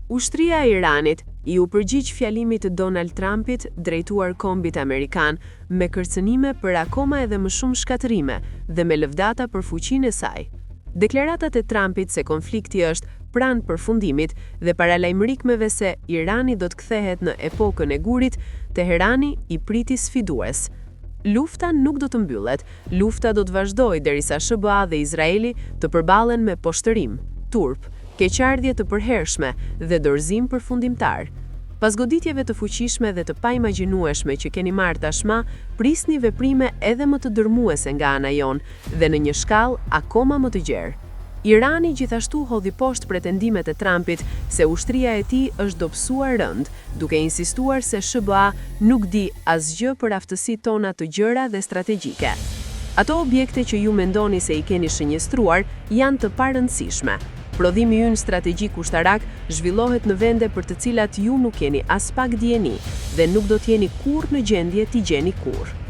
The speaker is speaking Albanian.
Ushtria e Iranit u përgjigj fjalimit të Donald Trumpit drejtuar kombit amerikan me kërcënime për akoma edhe më shumë shkatërime dhe me lëvdata për fuqinë e saj. Deklaratat e Trumpit se konflikti është pranë përfundimit dhe paralajmërikmeve se Irani do të kthehet në epokën e gurit, Teherani i priti sfidues. Lufta nuk do të mbyllet, lufta do të vazhdojë derisa SBA dhe Izraeli të përballen me poshtërim, turp, keqardhje të përhershme dhe dorëzim përfundimtar. Pas goditjeve të fuqishme dhe të paimagjinueshme që keni marrë tashmë, prisni veprime edhe më të dërmuese nga ana jonë dhe në një shkallë akoma më të gjerë. Irani gjithashtu hodhi poshtë pretendimet e Trumpit se ushtria e tij është dobësuar rënd, duke insistuar se SBA nuk di asgjë për aftësitë tona të gjëra dhe strategjike. Ato objekte që ju mendoni se i keni shënjestruar janë të parëndësishme. Prodhimi ynë strategjik ushtarak zhvillohet në vende për të cilat ju nuk keni as pak dieni dhe nuk do t'jeni kurrë në gjendje t'i gjeni kurrë.